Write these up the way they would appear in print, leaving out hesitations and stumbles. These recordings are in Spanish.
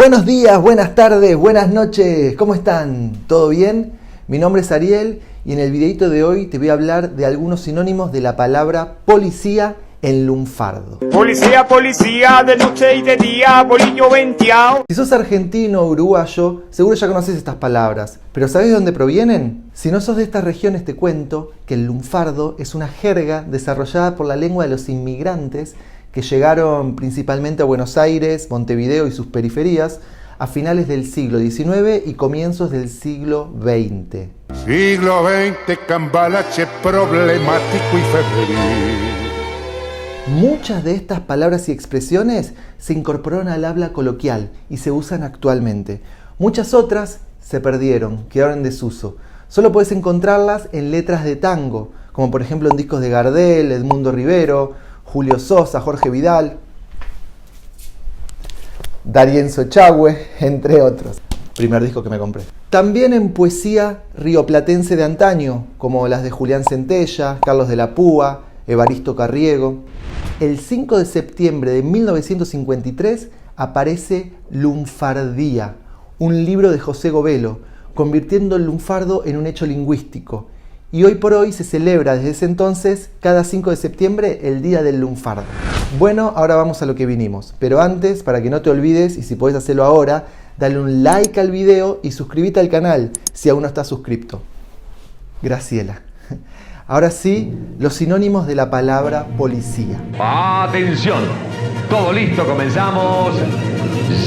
Buenos días, buenas tardes, buenas noches, ¿cómo están? ¿Todo bien? Mi nombre es Ariel y en el videito de hoy te voy a hablar de algunos sinónimos de la palabra policía en lunfardo. Policía, policía, de noche y de día, bolillo venteado. Si sos argentino o uruguayo, seguro ya conoces estas palabras, pero ¿sabés de dónde provienen? Si no sos de estas regiones te cuento que el lunfardo es una jerga desarrollada por la lengua de los inmigrantes que llegaron principalmente a Buenos Aires, Montevideo y sus periferias a finales del siglo XIX y comienzos del siglo XX. Siglo XX, cambalache problemático y febril. Muchas de estas palabras y expresiones se incorporaron al habla coloquial y se usan actualmente. Muchas otras se perdieron, quedaron en desuso. Solo puedes encontrarlas en letras de tango, como por ejemplo en discos de Gardel, Edmundo Rivero, Julio Sosa, Jorge Vidal, D'Arienzo Echagüe, entre otros. Primer disco que me compré. También en poesía rioplatense de antaño, como las de Julián Centella, Carlos de la Púa, Evaristo Carriego. El 5 de septiembre de 1953 aparece Lunfardía, un libro de José Govelo, convirtiendo el lunfardo en un hecho lingüístico. Y hoy por hoy se celebra desde ese entonces, cada 5 de septiembre, el Día del Lunfardo. Bueno, ahora vamos a lo que vinimos. Pero antes, para que no te olvides, y si podés hacerlo ahora, dale un like al video y suscríbete al canal si aún no estás suscrito. Graciela. Ahora sí, los sinónimos de la palabra policía. ¡Atención! Todo listo, comenzamos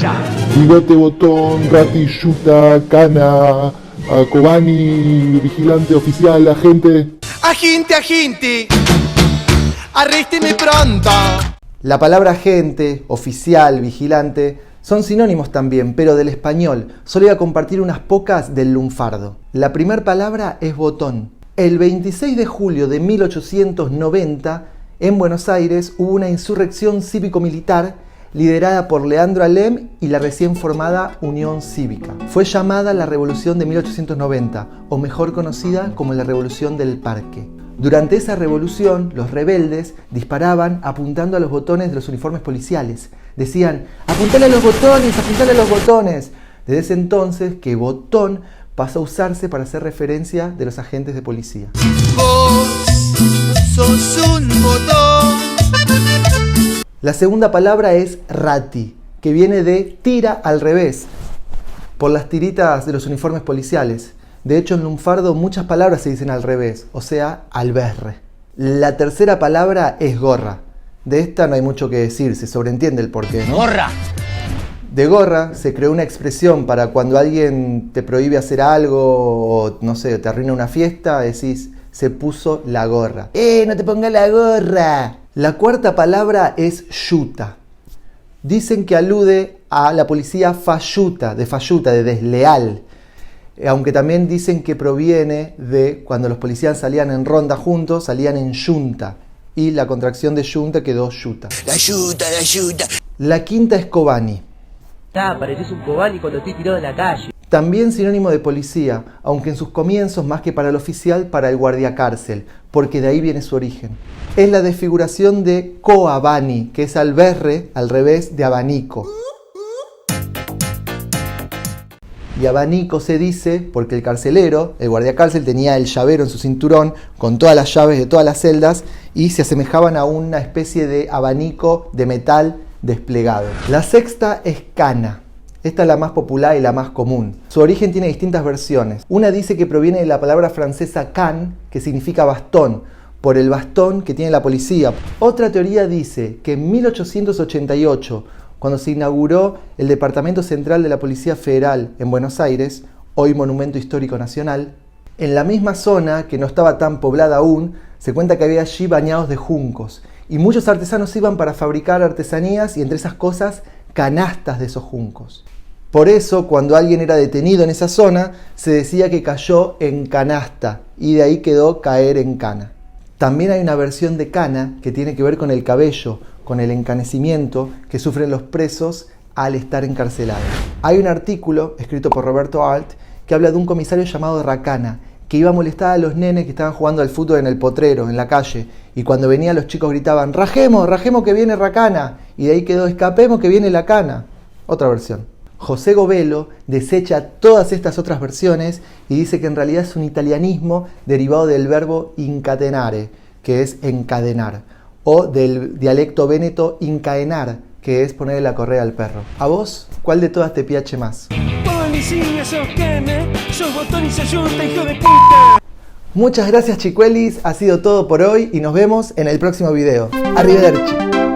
ya. Bigote, botón, rati, yuta, cana, Cobani, vigilante, oficial, agente. Agente, arrésteme pronto. La palabra agente, oficial, vigilante son sinónimos también, pero del español. Solo voy a compartir unas pocas del lunfardo. La primera palabra es botón. El 26 de julio de 1890, en Buenos Aires, hubo una insurrección cívico-militar liderada por Leandro Alem y la recién formada Unión Cívica. Fue llamada la Revolución de 1890, o mejor conocida como la Revolución del Parque. Durante esa revolución, los rebeldes disparaban apuntando a los botones de los uniformes policiales. Decían, ¡apuntale a los botones, apuntale a los botones! Desde ese entonces que botón pasó a usarse para hacer referencia de los agentes de policía. Vos sos un botón. La segunda palabra es rati, que viene de tira al revés, por las tiritas de los uniformes policiales. De hecho, en lunfardo muchas palabras se dicen al revés, o sea, al berre. La tercera palabra es gorra. De esta no hay mucho que decir, se sobreentiende el porqué, ¿no? ¡Gorra! De gorra se creó una expresión para cuando alguien te prohíbe hacer algo o, no sé, te arruina una fiesta, decís, se puso la gorra. ¡No te pongas la gorra! La cuarta palabra es yuta. Dicen que alude a la policía falluta, de desleal. Aunque también dicen que proviene de cuando los policías salían en ronda juntos, salían en yunta. Y la contracción de yunta quedó yuta. La yuta. La quinta es cobani. Pareces un cobani cuando estoy tirado en la calle. También sinónimo de policía, aunque en sus comienzos más que para el oficial, para el guardiacárcel, porque de ahí viene su origen. Es la desfiguración de coabani, que es al berre, al revés de abanico. Y abanico se dice porque el carcelero, el guardiacárcel, tenía el llavero en su cinturón con todas las llaves de todas las celdas y se asemejaban a una especie de abanico de metal desplegado. La sexta es cana. Esta es la más popular y la más común. Su origen tiene distintas versiones. Una dice que proviene de la palabra francesa can, que significa bastón, por el bastón que tiene la policía. Otra teoría dice que en 1888, cuando se inauguró el Departamento Central de la Policía Federal en Buenos Aires, hoy Monumento Histórico Nacional, en la misma zona, que no estaba tan poblada aún, se cuenta que había allí bañados de juncos. Y muchos artesanos iban para fabricar artesanías y entre esas cosas, canastas de esos juncos. Por eso, cuando alguien era detenido en esa zona, se decía que cayó en canasta y de ahí quedó caer en cana. También hay una versión de cana que tiene que ver con el cabello, con el encanecimiento que sufren los presos al estar encarcelados. Hay un artículo escrito por Roberto Alt que habla de un comisario llamado Racana, que iba a molestar a los nenes que estaban jugando al fútbol en el potrero, en la calle, y cuando venía los chicos gritaban, ¡rajemos, rajemos que viene Racana! Y de ahí quedó, escapemos que viene la cana. Otra versión. José Govelo desecha todas estas otras versiones y dice que en realidad es un italianismo derivado del verbo incatenare, que es encadenar, o del dialecto véneto incaenar, que es ponerle la correa al perro. ¿A vos cuál de todas te piace más? Muchas gracias, chicuelis, ha sido todo por hoy y nos vemos en el próximo video. Arrivederci.